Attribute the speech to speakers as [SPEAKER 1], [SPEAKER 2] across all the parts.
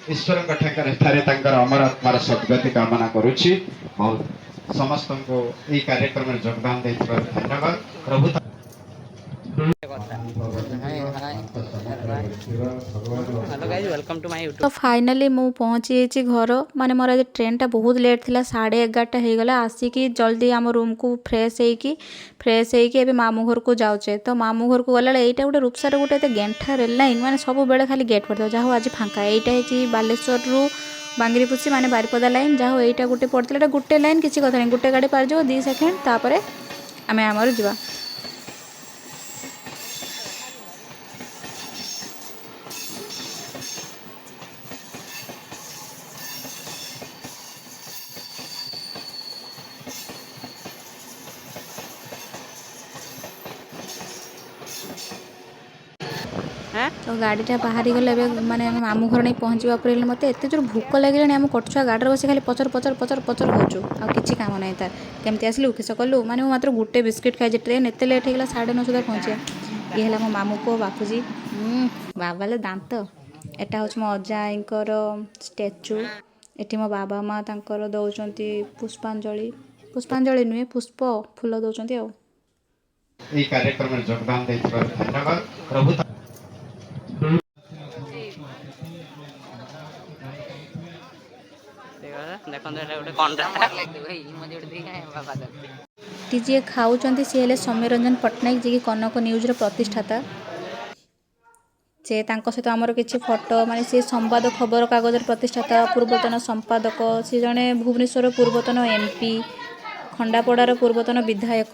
[SPEAKER 1] ईश्वर अमर आत्मार सद्गति कामना करुच्ची। बहुत समस्त को यही कार्यक्रम में योगदान देथिबार धन्यवाद। प्रभु
[SPEAKER 2] hello guys welcome to my
[SPEAKER 3] तो
[SPEAKER 2] यूट्यूब।
[SPEAKER 3] फाइनाली मु पहुँची जाइए घर माने मोर आज ट्रेन टा बहुत लेट थिला 11:30 हो गला आसिकी जल्दी आम रूम को फ्रेश होइकी एबे मामू घर को जाऊचे। तो मामू घर को गला एटा गोटे रूपसार गोटे गेंठा रेल लाइन माने सब बेले खाली गेट पड़ता जहाँ आज फांका एटा है बालेश्वर रु बांगीपुसी माने बारिपदा लाइन जहाँ एटा गोटे पड़ता गोटे लाइन किसी कथा नहीं गोटे गाड़ी पार जाओ 2 सेकेंड तापर आम आमर जा। तो गाड़ीटा बाहरी गले माने मामू घर नहीं पहुँचवा पर मत एत जोर भोक लगे आम कटुआ गाड़ी बस खाली पचर पचर पचर पचर होचु आ किसी काम ना तार केमती आसलु किस कलु माने मात्र गोटे बिस्किट खाई ट्रेन एत लेट होगा 9:30 सुधा पहुँचा। ये है मो मामू पुओ बापूजी बाबाले दांत एटा हूँ मो अजाईंकर स्टैचू एटी मो बाबा माँ तांकर दौरान पुष्पांजलि पुष्पांजलि नुहे पुष्प फूल दौरान
[SPEAKER 1] यही कार्यक्रम में योगदान देथिबार धन्यवाद। प्रभु
[SPEAKER 3] जी खाऊँ सी हेले सौम्य रंजन पट्टनायक जी कनक न्यूज़ प्रतिष्ठाता से सहित आमर किसी फोटो माने सी संवाद खबर कागज प्रतिष्ठाता पूर्वतन संपादक सी जड़े भुवनेश्वर पूर्वतन एमपी खंडापड़ार पूर्वतन विधायक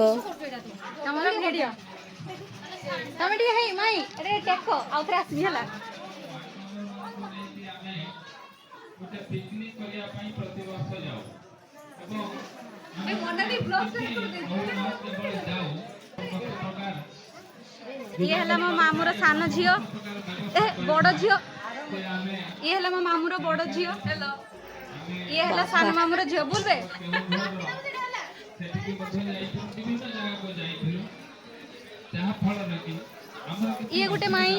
[SPEAKER 4] ये है मो मामूर सान झी बड़ झी ये है मो मामूर बड़ झी ये है सान मामूर झी बोलबे ये गोटे माई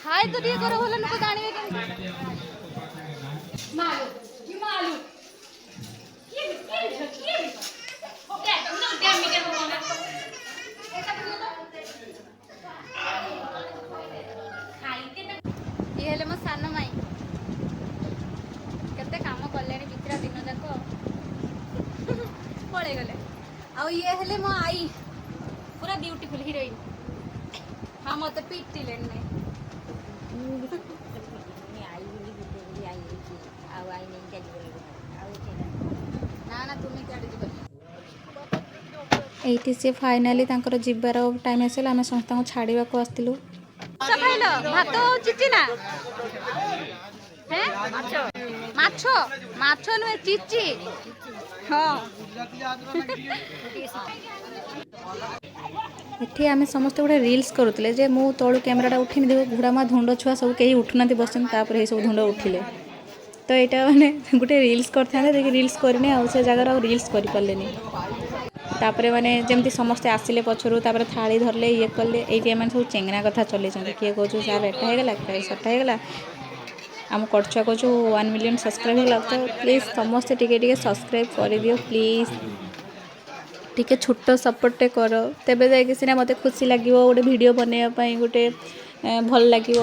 [SPEAKER 4] हाय तो टे कर भल लोक जाने ये हेले मो सान माई केते काम कले बिचरा दिन जाक पड़े गले आ ये हेले मो आई पूरा ब्यूटीफुल हीरोइन हाँ मत पिटिले नहीं ना तुम्हें क्या
[SPEAKER 3] एठी से फाइनाली तांकर जिबार टाइम आसला आम समस्त छाड़ा को आसलु
[SPEAKER 4] खाइल भात चिची ना माछ माछ नुहे चिची हाँ
[SPEAKER 3] एठी आम समस्त गोटे रिल्स करुले जे मु तलू कैमेराटा उठेमी देख घुड़ामा धुंड छुआ सब कहीं उठुना बसन तापर सब धुंड उठिले तो यहाँ मैंने गोटे रिल्स करते देखिए रिल्स करनी आउ से जगार रिल्स कर पारे तापर मैंने जमी समस्ते आसिले पछरू तापर थाली धरले ये कले ये सब चेंगना कथा चल किए कौन सार एटा होगा किए सटा होगा आम कड़छुआ कौच 1 मिलियन सब्सक्राइब होगा तो प्लीज समस्ते टिके सब्सक्राइब कर दियो प्लीज टिके छोट सपोर्ट कर तेबे जाइए सीना मत खुशी लगे गोटे वीडियो बनवाई गोटे भल लगे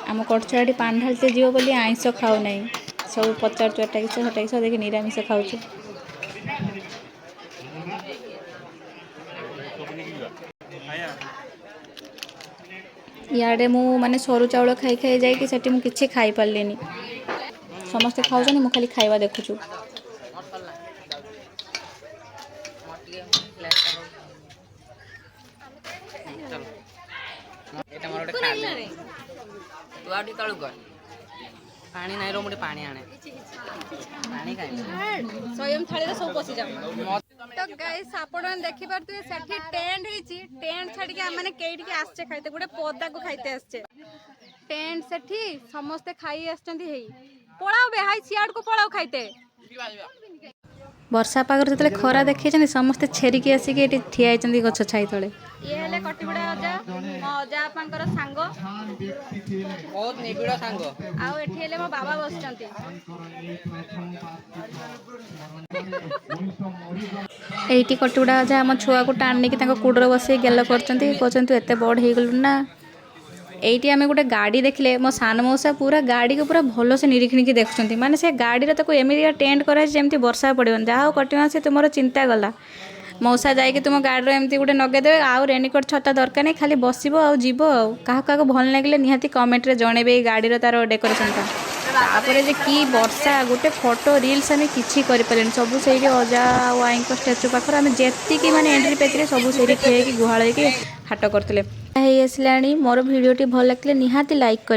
[SPEAKER 3] आम कड़छुआटी पान ढालते जीव बोली आइंस खाऊ ना सब पचार एटा किस हटा किस देखिए निरामिष खाऊ इे मु माने सरू चाउल खाई खाई जाकि सेठी मु किछि खाई पारलेनी समस्ते खाऊछन मु खाली खाइबा देखुछु
[SPEAKER 2] पानी नहीं रो मुझे पानी आने पानी
[SPEAKER 4] स्वयं थाली रे सब पसी जाऊ तो गाइस आपण देखि पारतु सेठी टेंट हिची टेंट छाडी के माने केडी के आछे खाइते गुडे पदा को खाइते आछे टेंट सेठी समस्त खाई आछंती हेई पळाओ बे हाई सियाड को पळाओ खाइते
[SPEAKER 3] ବର୍ଷା ପାଗରେ ଯେତେବେଳେ ଖରା ଦେଖେଇଛନ୍ତି ସମସ୍ତେ ଛେରିକି ଆସିକି ଏଠି ଠିଆ ହେଇଛନ୍ତି ଗଛ ଛାଇ ତଳେ।
[SPEAKER 4] ଇଏ ହେଲେ କଟିଗୁଡ଼ା ଅଜା, ମୋ ଅଜା ବାପାଙ୍କର ସାଙ୍ଗ,
[SPEAKER 2] ବହୁତ ନିବିଡ଼ ସାଙ୍ଗ।
[SPEAKER 4] ଆଉ ଏଠି ହେଲେ ମୋ ବାବା ବସିଛନ୍ତି।
[SPEAKER 3] ଏଇଠି କଟିଗୁଡ଼ା ଅଜା ଆମ ଛୁଆକୁ ଟାଣିକି ତାଙ୍କ କୁଡ଼ରେ ବସେଇ ଗେଲ କରୁଛନ୍ତି, କହୁଛନ୍ତି ତୁ ଏତେ ବଡ଼ ହେଇଗଲୁ ନା। ଏଇଠି ଆମେ ଗୋଟେ ଗାଡ଼ି ଦେଖିଲେ ମୋ ସାନ ମଉସା ପୁରା ଗାଡ଼ିକୁ ପୁରା ଭଲସେ ନିରୀକ୍ଷିଣିକି ଦେଖୁଛନ୍ତି, ମାନେ ସେ ଗାଡ଼ିରେ ତାକୁ ଏମିତିକା ଟେଣ୍ଟ କରାହେଇଛି ଯେମିତି ବର୍ଷା ପଡ଼ିବନି। ଯାହା ହଉ କଟି ମାଉସୀ ତୁମର ଚିନ୍ତା ଗଲା, ମଉସା ଯାଇକି ତୁମ ଗାଡ଼ିରେ ଏମିତି ଗୋଟେ ନଗେଇଦେବେ, ଆଉ ରେନିକୋଟ୍ ଛତା ଦରକାର ନାହିଁ, ଖାଲି ବସିବ ଆଉ ଯିବ। ଆଉ କାହାକୁ କାହାକୁ ଭଲ ଲାଗିଲେ ନିହାତି କମେଣ୍ଟରେ ଜଣେଇବେ ଏଇ ଗାଡ଼ିର ତାର ଡେକୋରେସନ୍ଟା। ତାପରେ ଯେ କି ବର୍ଷା, ଗୋଟେ ଫଟୋ ରିଲ୍ସ ଆମେ କିଛି କରିପାରିଲେନି, ସବୁ ସେଇଠି ଅଜା ଆଉ ଆଈଙ୍କ ଷ୍ଟାଚୁ ପାଖରେ ଆମେ ଯେତିକି ମାନେ ଏଣ୍ଟ୍ରି ପେଜ୍ରେ ସବୁ ସେଇଠି ଠିଆ ହେଇକି ଗୁହାଳ ହେଇକି ହାଟ କରୁଥିଲେ। ହେଇ ଆସିଲାଣି, ମୋର ଭିଡ଼ିଓଟି ଭଲ ଲାଗିଲେ ନିହାତି ଲାଇକ୍ କରି